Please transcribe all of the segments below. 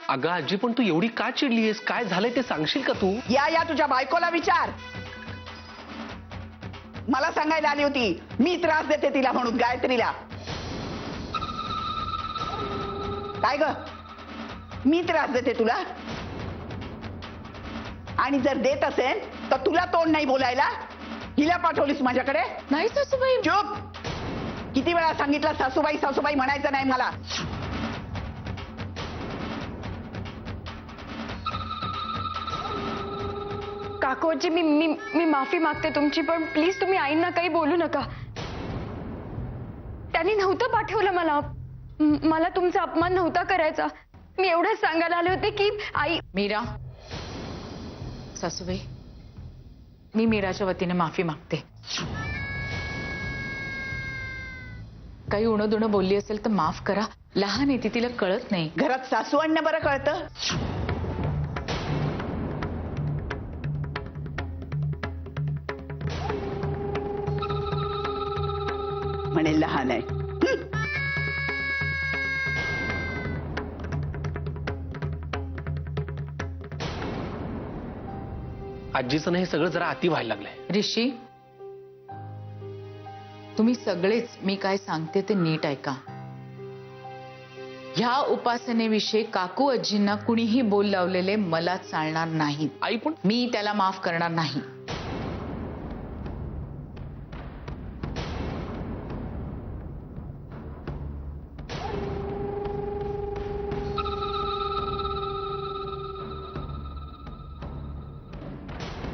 अगं आजी, पण तू एवढी का चिडलीयस? काय झालंय ते सांगशील का तू? या तुझ्या बायकोला विचार. मला सांगायला आली होती मी त्रास देते तिला म्हणून, गायत्रीला. काय ग, मी त्रास देते तुला? आणि जर देत असेल तर तुला तोंड नाही बोलायला? हिला पाठवलीस माझ्याकडे? नाही सासूबाई. चुप. किती वेळा सांगितलं सासूबाई सासूबाई म्हणायचं नाही मला. काकूजी, मी मी मी माफी मागते तुमची, पण प्लीज तुम्ही आईंना काही बोलू नका. त्यांनी नव्हतं पाठवलं मला. मला तुमचा अपमान नव्हता करायचा. मी एवढंच सांगायला आले होते की आई. मीरा, सासूबाई, मी मीराच्या वतीने माफी मागते. काही उणं दुणं बोलली असेल तर माफ करा. लहान आहे ती, तिला कळत नाही. घरात सासू आणणं बरं कळतं. म्हणे लहान आहे. आजीचं हे सगळं जरा अति व्हायला लागलंय. ऋषी, तुम्ही सगळेच मी काय सांगते ते नीट ऐका. ह्या उपासनेविषयी काकू आजींना कुणीही बोल लावलेले मला चालणार नाही. आई पण मी त्याला माफ करणार नाही.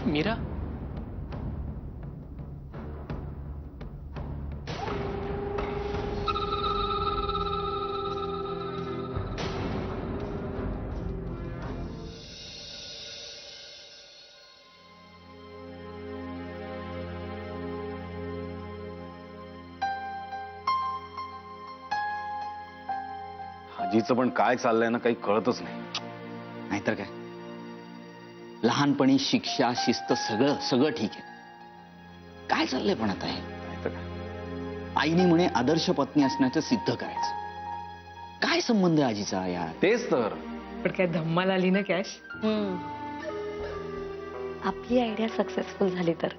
मीरा, आजीचं पण काय चाललंय ना काही कळतच नाही. नाहीतर काय, लहानपणी शिक्षा शिस्त सगळं सगळं ठीक आहे. काय चाललंय पण आता हे? नाहीतर काय. आईने म्हणे आदर्श पत्नी असण्याचं सिद्ध करायचं. काय संबंध आहे आजीचा यार? तेच तर. पण काय धम्माल आली ना कॅश. आपली आयडिया सक्सेसफुल झाली तर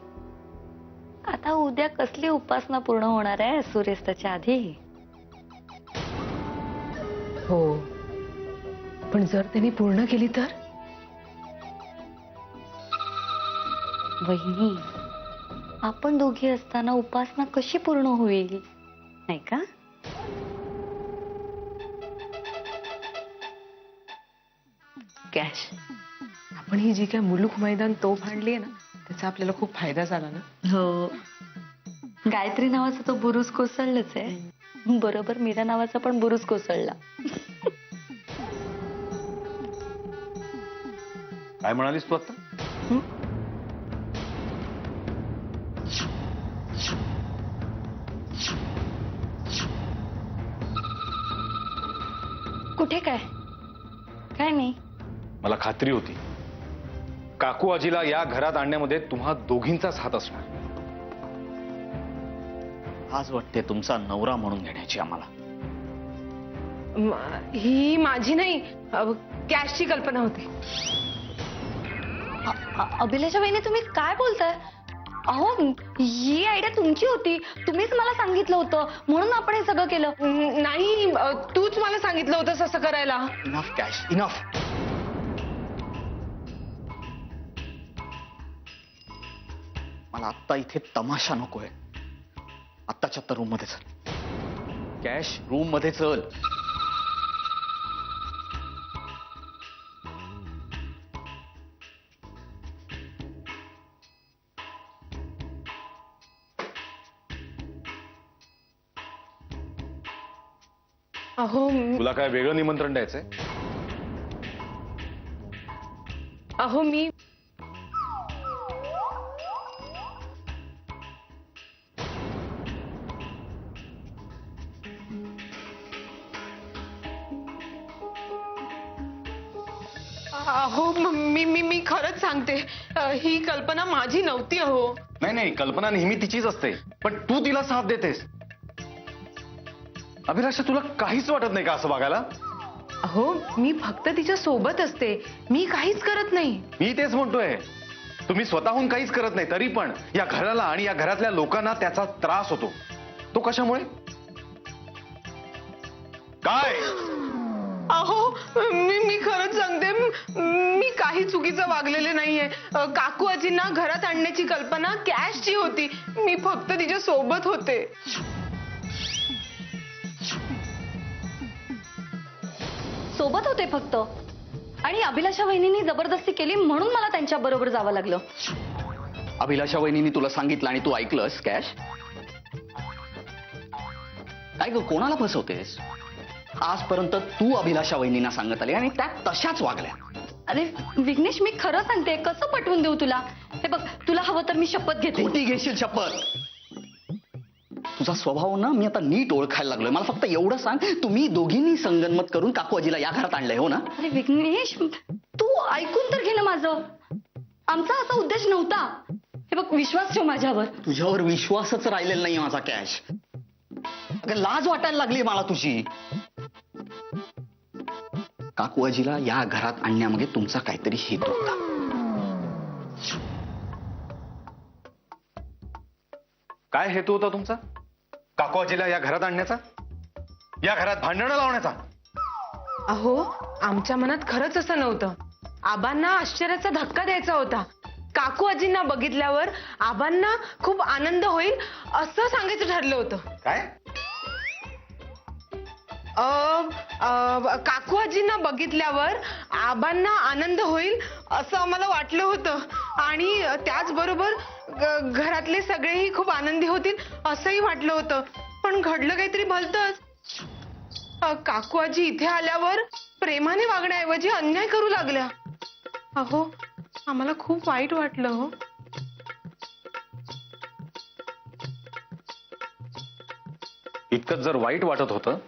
आता उद्या कसली उपासना पूर्ण होणार आहे सूर्यास्ताच्या आधी? हो, पण जर त्यांनी पूर्ण केली तर? वहिनी, आपण दोघी असताना उपासना कशी पूर्ण होईल, नाही का? कॅश, आपण ही जी काय मुलूक मैदान तोफ आणली ना, त्याचा आपल्याला खूप फायदा झाला ना. हो, गायत्री नावाचा तो बुरुज कोसळलंच आहे. बरोबर मीरा नावाचा पण बुरुज कोसळला. काय म्हणालीस तू आता? कुठे काय? काय नाही. मला खात्री होती काकू आजीला या घरात आणण्यामध्ये तुम्हा दोघींचाच हात असणार. आज वाटते तुमचा नवरा म्हणून घेण्याची आम्हाला. ही माझी नाही, कॅशची कल्पना होती. अभिलाषा वहिनी, तुम्ही काय बोलताय? अहो, ही आयडिया तुमची होती. तुम्हीच मला सांगितलं होतं म्हणून आपण हे सगळं केलं. नाही, तूच मला सांगितलं होतंस असं करायला. Enough cash, enough. मला आत्ता इथे तमाशा नकोय. आत्ताच्या आत्ता रूम मध्ये चल. कॅश, रूम मध्ये चल. अहो तुला काय वेगळं निमंत्रण द्यायचंय? अहो मी अहो मी मी मी खरंच सांगते, ही कल्पना माझी नव्हती. अहो नाही नाही, कल्पना नेहमी तिचीच असते, पण तू तिला साथ देतेस. अभिलाषा, तुला काहीच वाटत नाही का असं वागायला? अहो मी फक्त तिच्या सोबत असते, मी काहीच करत नाही. मी तेच म्हणतोय, तुम्ही स्वतःहून काहीच करत नाही तरी पण या घराला आणि या घरातल्या लोकांना त्याचा त्रास होतो. तो कशामुळे? काय? अहो मी खरंच सांगते, मी काही चुकीचं वागलेले नाहीये. काकू आजींना घरात आणण्याची कल्पना कॅशची होती, मी फक्त तिच्या सोबत होते. सोबत होते फक्त, आणि अभिलाषा वहिनींनी जबरदस्ती केली म्हणून मला त्यांच्या बरोबर जावं लागलं. अभिलाषा वहिनींनी तुला सांगितलं आणि तू ऐकलंस कॅश? काय ग, कोणाला फसवतेस? आजपर्यंत तू अभिलाषा वहिनींना सांगत आली आणि त्या तशाच वागल्या. अरे विघ्नेश, मी खरं सांगते, कसं पटवून देऊ तुला? हे बघ, तुला हवं तर मी शपथ घेते. खोटी घेशील शपथ? तुझा स्वभाव ना मी आता नीट ओळखायला लागलोय. मला फक्त एवढं सांग, तुम्ही दोघींनी संगनमत करून काकू आजीला या घरात आणलंय, हो ना? अरे विघ्नेश, तू ऐकून तर घे ना माझं. आमचा असा उद्देश नव्हता. हे बघ, विश्वास ठेव माझ्यावर. तुझ्यावर विश्वासच राहिलेला नाही माझा कॅश. अगं लाज वाटायला लागली मला तुझी. काकू आजीला या घरात आणण्यामागे तुमचा काहीतरी हेतू होता. काय हेतू होता तुमचा काकू आजीला या घरात आणण्याचा, या घरात भांडणं लावण्याचा? अहो आमच्या मनात खरंच असं नव्हतं. आबांना आश्चर्याचा धक्का द्यायचा होता. काकू आजींना बघितल्यावर आबांना खूप आनंद होईल असं सांगायचं ठरलं होतं. काय? काकू आजींना बघितल्यावर आबांना आनंद होईल असं आम्हाला वाटलं होतं, आणि त्याचबरोबर घरातले सगळेही खूप आनंदी होतील असंही वाटलं होतं. पण घडलं काहीतरी भलतंच. काकू आजी इथे आल्यावर प्रेमाने वागण्याऐवजी अन्याय करू लागल्या. अहो आम्हाला खूप वाईट वाटलं. हो, इतकं जर वाईट वाटत होतं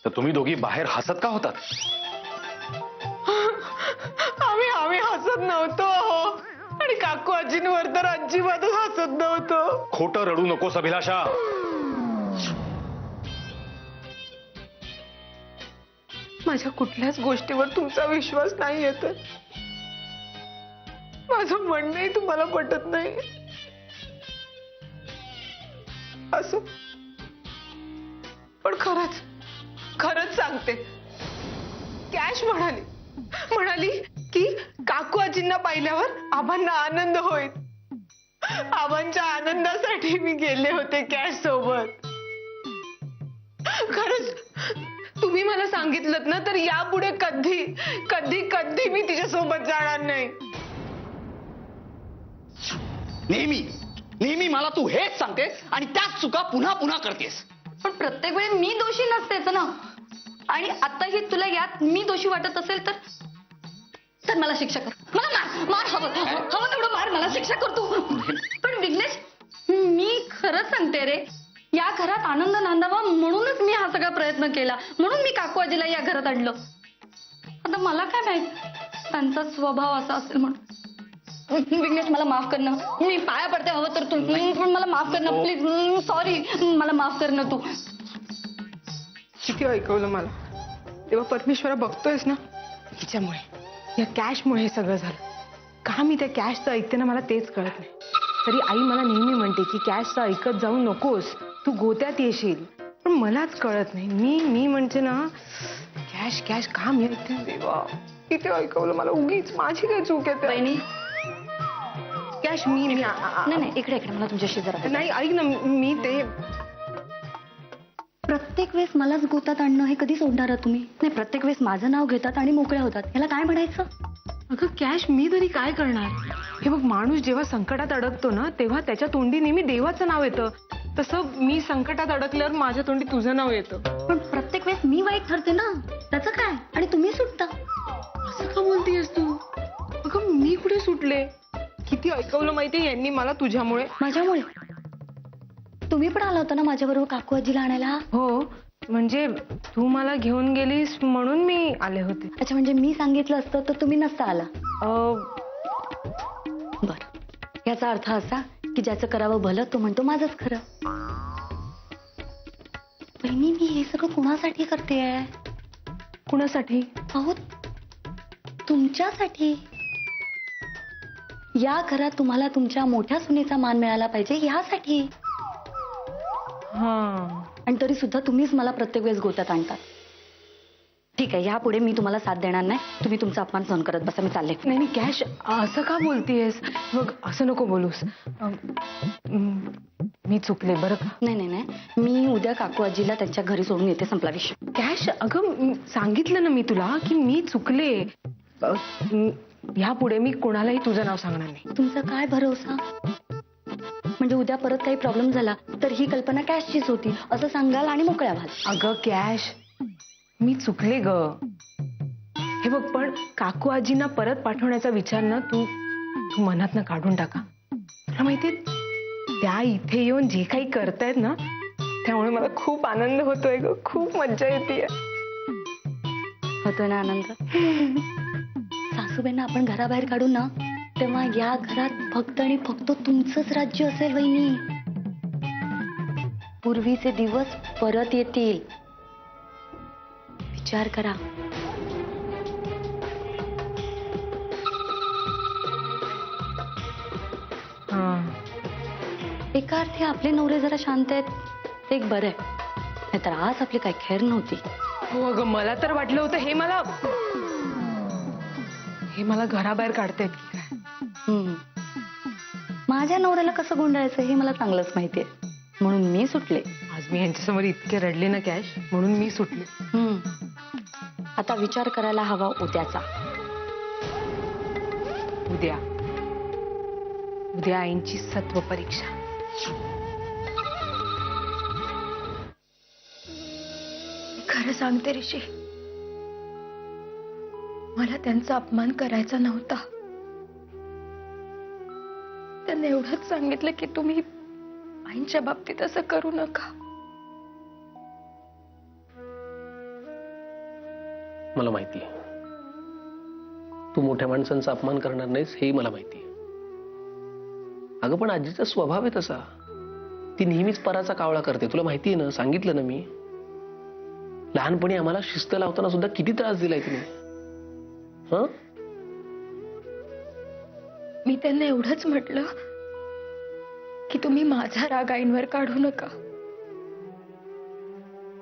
तर तुम्ही दोघी बाहेर हसत का होतात? आम्ही हसत नव्हतो. हो, आणि काकू आजींवर तर अजिबातच हसत नव्हतो. खोटं रडू नकोस अभिलाषा. माझ्या कुठल्याच गोष्टीवर तुमचा विश्वास नाही येत. माझं म्हणणंही तुम्हाला पटत नाही. असं पण खरंच सांगते, कॅश म्हणाली की काकू आजींना पाहिल्यावर आबांना आनंद होईल. आबांच्या आनंदासाठी मी गेले होते कॅश सोबत. खरंच तुम्ही मला सांगितलं ना तर यापुढे कधी कधी कधी मी तिच्या सोबत जाणार नाही. नेहमी मला तू हेच सांगतेस आणि त्याच चुका पुन्हा पुन्हा करतेस. पण प्रत्येक वेळी मी दोषी नसतेच ना, आणि आताही तुला यात मी दोषी वाटत असेल तर मला शिक्षा कर. मला मार हवं तेवढं मार, मला शिक्षा कर तू. पण विघ्नेश, मी खरंच सांगते रे, या घरात आनंद नांदावा म्हणूनच मी हा सगळा प्रयत्न केला, म्हणून मी काकू आजीला या घरात आणलं. आता मला काय माहित त्यांचा स्वभाव असा असेल म्हणून. विघ्नेश, मला माफ कर ना, मी पाया पडते, हवं तर तू पण मला माफ कर ना प्लीज. सॉरी, मला माफ कर ना तू. किती ऐकवलं मला. तेव्हा परमेश्वरा बघतोयस ना, हिच्यामुळे, या कॅशमुळे हे सगळं झालं. का मी त्या कॅशचं ऐकते ना, मला तेच कळत नाही. तरी आई मला नेहमी म्हणते की कॅशचं ऐकत जाऊ नकोस, तू गोत्यात येशील. पण मलाच कळत नाही. मी म्हणते ना कॅश कॅश, का मी ऐकते. देवा, किती ऐकवलं मला. उगीच माझी काय चूक आहे. बहिणी, कॅश मी नाही इकडे मला तुमच्याशी जरा नाही, ऐक ना, मी ते प्रत्येक वेळेस मलाच गोतात आणणं हे कधी सोडणार आहात तुम्ही? नाही, प्रत्येक वेळेस माझं नाव घेतात आणि मोकळ्या होतात, याला काय म्हणायचं? अगं कॅश, मी तरी काय करणार. हे बघ, माणूस जेव्हा संकटात अडकतो ना तेव्हा त्याच्या तोंडी नेहमी देवाचं नाव येतं. तसं मी संकटात अडकल्यावर माझ्या तोंडी तुझं नाव येतं. पण प्रत्येक वेळेस मी वाईट ठरते ना, त्याचं काय? आणि तुम्ही सुटता. असं का बोलतेस तू? अगं मी कुठे सुटले. किती ऐकवलं माहितीये यांनी मला तुझ्यामुळे. माझ्यामुळे? तुम्ही पण आला होता ना माझ्याबरोबर काकू आजीला आणायला? हो, म्हणजे तू मला घेऊन गेलीस म्हणून मी आले होते. अच्छा, म्हणजे मी सांगितलं असतं तर तुम्ही नसता आला. बर, याचा अर्थ असा की ज्याचं करावं भलं तो म्हणतो माझंच खरं. बहिणी मी हे सगळं कुणासाठी करतेय? कुणासाठी? अहो तुमच्यासाठी. या घरात तुम्हाला तुमच्या मोठ्या सुनेचा मान मिळाला पाहिजे यासाठी. हा. आणि तरी सुद्धा तुम्हीच मला प्रत्येक वेळेस गोत्यात आणतात. ठीक आहे, यापुढे मी तुम्हाला साथ देणार नाही. तुम्ही तुमचा अपमान सहन करत बसा. मी चालले. नाही नाही कॅश असं का बोलतेयस? मग असं नको बोलूस. मी चुकले बरं का. नाही नाही नाही, मी उद्या काकू आजीला त्यांच्या घरी सोडून येते. संपला विषय. कॅश अगं सांगितलं ना मी तुला की मी चुकले. यापुढे मी कोणालाही तुझं नाव सांगणार नाही. तुमचा काय भरोसा? म्हणजे उद्या परत काही प्रॉब्लेम झाला तर ही कल्पना कॅशचीच होती असं सांगाल आणि मोकळ्या व्हाल. अगं कॅश मी चुकले ग. हे बघ पण काकू आजींना परत पाठवण्याचा विचार ना तू मनातनं काढून टाका. तुला माहितीये त्या इथे येऊन जे काही करतायत ना त्यामुळे मला खूप आनंद होतोय ग. खूप मज्जा येते. होतोय ना आनंद? सासूबाईंना आपण घराबाहेर काढू ना तेव्हा या घरात फक्त आणि फक्त तुमचंच राज्य असेल वहिनी. पूर्वीचे दिवस परत येतील. विचार करा. एका अर्थी आपले नवरे जरा शांत आहेत ते एक बरं आहे. नाहीतर आज आपली काही खैर नव्हती. हो अगं मला तर वाटलं होतं हे मला घराबाहेर काढतायत की काय. माझ्या नवऱ्याला कसं गुंडाळायचं हे मला चांगलंच माहितीये. म्हणून मी सुटले. आज मी यांच्यासमोर इतके रडले ना कॅश म्हणून मी सुटले. आता विचार करायला हवा उद्याचा. उद्या आईंची सत्व परीक्षा. खरं सांगते ऋषी, मला त्यांचा अपमान करायचा नव्हता. त्यांनी एवढंच सांगितलं की तुम्ही आईंच्या बाबतीत असं करू नका. मला माहितीये तू मोठ्या माणसांचा अपमान करणार नाहीस हेही मला माहितीये. अगं पण आजीचा स्वभाव आहे तसा. ती नेहमीच पराचा कावळा करते. तुला माहितीये ना, सांगितलं ना मी. लहानपणी आम्हाला शिस्त लावताना सुद्धा किती त्रास दिलाय तिने. मी त्यांना एवढंच म्हटलं की तुम्ही माझा राग आईंवर काढू नका.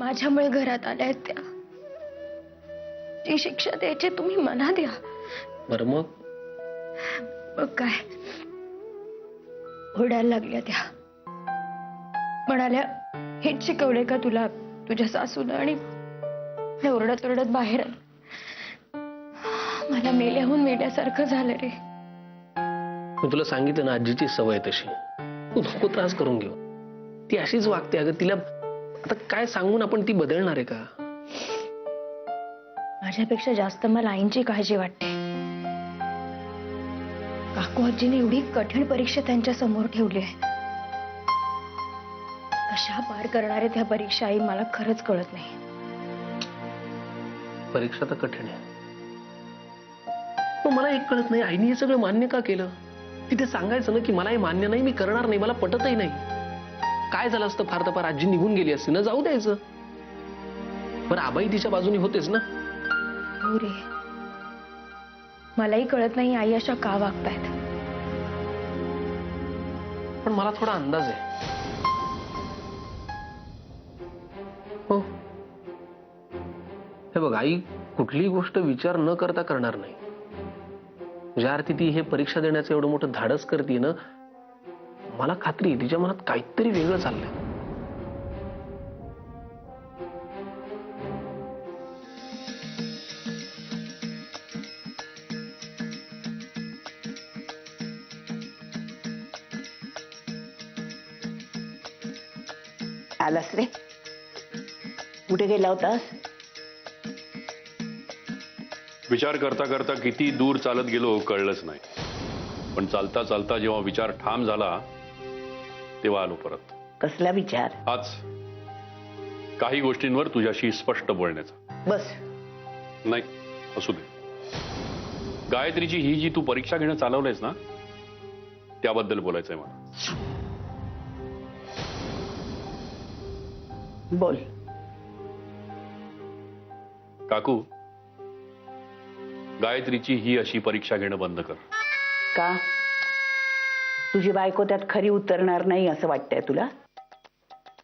माझ्यामुळे घरात आल्यात त्या. जी शिक्षा द्यायची तुम्ही मना द्या. बरं मग काय ओरडायला लागल्या त्या. म्हणाल्या हेच शिकवले का तुला तुझ्या सासूनं? आणि ओरडत ओरडत बाहेर आले. मला मेल्याहून मेल्यासारखं झालं रे. मी तुला सांगितलं ना आजीची सवय तशी. तू नको त्रास करून घेऊ. ती अशीच वागते. अगं तिला आता काय सांगून आपण ती बदलणार आहे का? माझ्यापेक्षा जास्त मला आईंची काळजी वाटते. काकू आजीने एवढी कठीण परीक्षा त्यांच्या समोर ठेवली आहे. कशा पार करणार आहे त्या परीक्षा आई मला खरंच कळत नाही. परीक्षा तर कठीण आहे. पण मला एक कळत नाही आईने हे सगळं मान्य का केलं? तिथे सांगायचं ना की मला हे मान्य नाही, मी करणार नाही, मला पटतही नाही. काय झालं असतं? फार तर फार आजी निघून गेली असती ना, जाऊ द्यायचं. पण आबाई तिच्या बाजूने होतेच ना. हो रे, मलाही कळत नाही आई अशा का वागतायत. पण मला थोडा अंदाज आहे. हो हे बघ, आई कुठलीही गोष्ट विचार न करता करणार नाही. ज्या अर्थी ती हे परीक्षा देण्याचं एवढं मोठं धाडस करते ना, मला खात्री आहे तिच्या मनात काहीतरी वेगळं चाललंय. आलास रे? कुठे गेला होतास? विचार करता करता किती दूर चालत गेलो कळलंच नाही. पण चालता चालता जेव्हा विचार ठाम झाला तेव्हा आलो परत. कसला विचार? आज काही गोष्टींवर तुझ्याशी स्पष्ट बोलण्याचा. बस. नाही असू दे. गायत्रीची ही जी तू परीक्षा घेणं चालवलंयस ना, त्याबद्दल बोलायचंय मला. बोल. काकू, गायत्रीची ही अशी परीक्षा घेणं बंद कर. का तुझी बायको त्यात खरी उतरणार नाही असं वाटतंय तुला?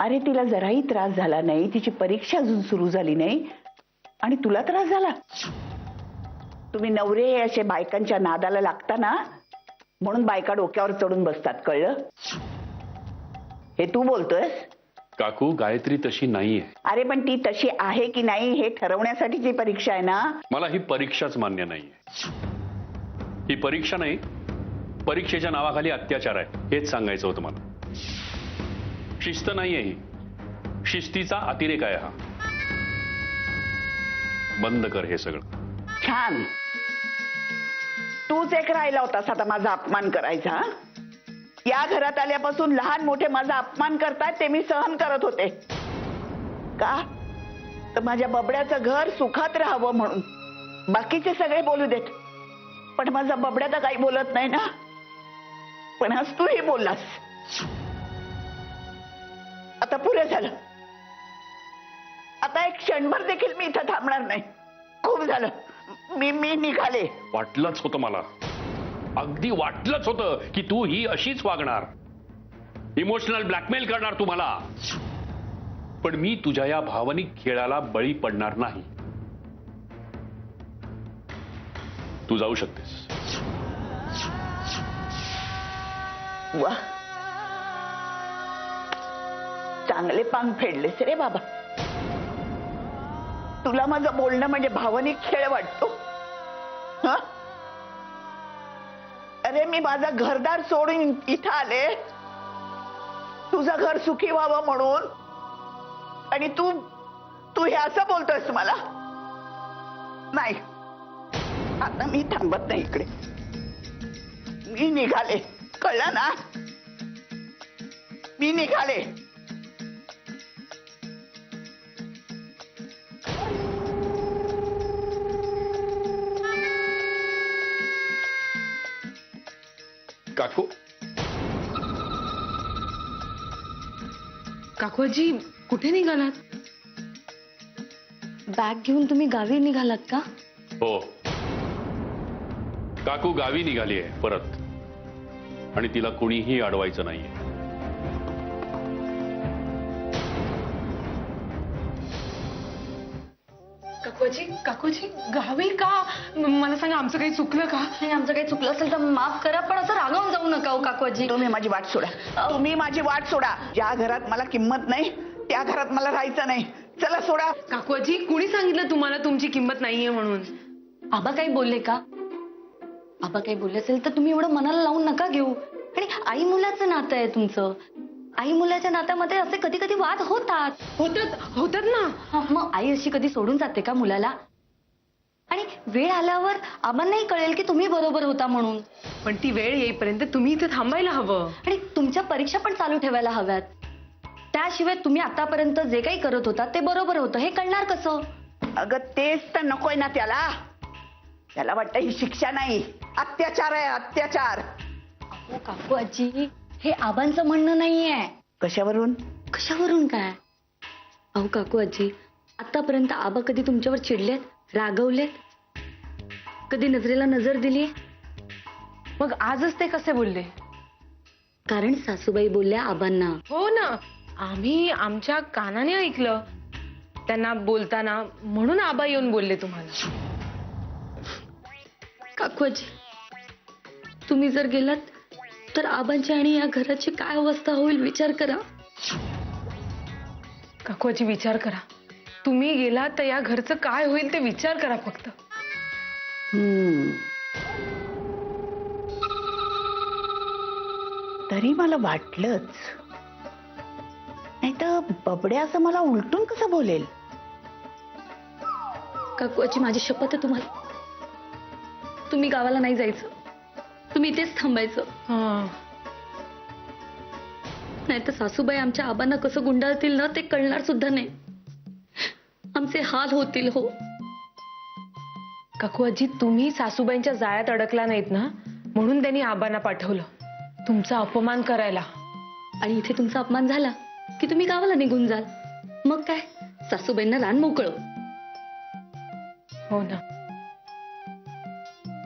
अरे तिला जराही त्रास झाला नाही, तिची परीक्षा अजून सुरू झाली नाही आणि तुला त्रास झाला. तुम्ही नवरे असे बायकांच्या नादाला लागता ना, म्हणून बायका डोक्यावर चढून बसतात, कळलं? हे तू बोलतोयस? काकू, गायत्री तशी नाहीये. अरे पण ती तशी आहे की नाही हे ठरवण्यासाठीची परीक्षा आहे ना. मला ही परीक्षाच मान्य नाहीये. ही परीक्षा नाही, परीक्षेच्या नावाखाली अत्याचार आहे, हेच सांगायचं होतं मला. शिस्त नाहीये ही, शिस्तीचा अतिरेक आहे हा. बंद कर हे सगळं. छान, तूच एक राहिला होतास आता माझा अपमान करायचा. हं? या घरात आल्यापासून लहान मोठे माझा अपमान करतात ते मी सहन करत होते. का तर माझ्या बबड्याचं घर सुखात राहावं म्हणून. बाकीचे सगळे बोलू देत, पण माझा बबड्या तर काही बोलत नाही ना. पण आज तूही बोललास. आता पुरे झालं. आता एक क्षणभर देखील मी इथं थांबणार नाही. खूप झालं. मी निघाले. वाटलंच होतं मला, अगदी वाटलंच होतं की तू ही अशीच वागणार, इमोशनल ब्लॅकमेल करणार तू मला. पण मी तुझ्या या भावनिक खेळाला बळी पडणार नाही. तू जाऊ शकतेस. वा, चांगले पांग फेडलेस रे बाबा. तुला माझं बोलणं म्हणजे भावनिक खेळ वाटतो? हं? अरे मी माझं घरदार सोडून इथं आले तुझं घर सुखी व्हावं म्हणून, आणि तू हे असं बोलतोयस मला? नाही, आता मी थांबत नाही इकडे. मी निघाले, कळलं ना? मी निघाले. काकू, काकूजी कुठे निघालात? बॅग घेऊन तुम्ही गावी निघालात का? हो, काकू गावी निघाली आहे परत, आणि तिला कुणीही अडवायचं नाहीये. काकूजी गावी का? मला सांगा, आमचं काही चुकलं का? नाही, आमचं काही चुकलं असेल तर माफ करा, पण असं रागावून जाऊ नका हो काकूजी. तुम्ही माझी वाट सोडा. तुम्ही माझी वाट सोडा. ज्या घरात मला किंमत नाही त्या घरात मला राहायचं नाही. चला सोडा. काकूजी, कुणी सांगितलं तुम्हाला तुमची किंमत नाहीये म्हणून? आबा काही बोलले का? आबा काही बोलले असेल तर तुम्ही एवढं मनाला लावून नका घेऊ. आणि आई मुलाचं नातं आहे तुमचं. आई मुलाच्या नात्यामध्ये असे कधी कधी वाद होतात. होतात ना. मग आई अशी कधी सोडून जाते का मुलाला? आणि वेळ आल्यावर आबांनाही कळेल की तुम्ही बरोबर होता म्हणून. पण ती वेळ येईपर्यंत तुम्ही इथे थांबायला हवं. आणि तुमच्या परीक्षा पण चालू ठेवायला हव्यात. त्याशिवाय तुम्ही आतापर्यंत जे काही करत होता ते बरोबर होतं हे कळणार कसं? अगं तेच तर नकोय ना त्याला. त्याला वाटतं ही शिक्षा नाही, अत्याचार आहे, अत्याचार. अहो काकू आजी, हे आबांचं म्हणणं नाहीये. कशावरून? कशावरून काय? अहो काकू आजी, आतापर्यंत आबा कधी तुमच्यावर चिडलेत, रागवलेत? कधी नजरेला नजर दिली? मग आजच ते कसे बोलले? कारण सासूबाई बोलल्या आबांना. हो ना, आम्ही आमच्या कानाने ऐकलं त्यांना बोलताना, म्हणून आबा येऊन बोलले तुम्हाला. काकू आजी, तुम्ही जर गेलात तर आबांची आणि या घराची काय अवस्था होईल विचार करा. काकूची विचार करा. तुम्ही गेलात तर या घरचं काय होईल ते विचार करा फक्त. तरी मला वाटलंच. नाही तर बबड्या असं मला उलटून कसं बोलेल? काकूची माझी शपथ आहे तुम्हाला, तुम्ही गावाला नाही जायचं. तुम्ही इथेच थांबायचं. नाही तर सासूबाई आमच्या आबांना कसं गुंडाळतील ना ते कळणार सुद्धा नाही. आमचे हाल होतील. हो काकू आजी, तुम्ही सासूबाईंच्या जाळ्यात अडकला नाहीत ना, म्हणून त्यांनी आबांना पाठवलं तुमचा अपमान करायला. आणि इथे तुमचा अपमान झाला की तुम्ही गावाला निघून जाल. मग काय, सासूबाईंना रान मोकळं. हो ना.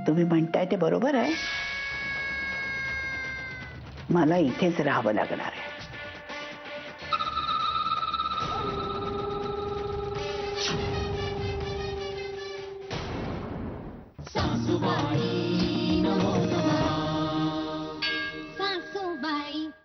तुम्ही म्हणताय ते बरोबर आहे. मला इथेच राहावं लागणार आहे. सासूबाई नमो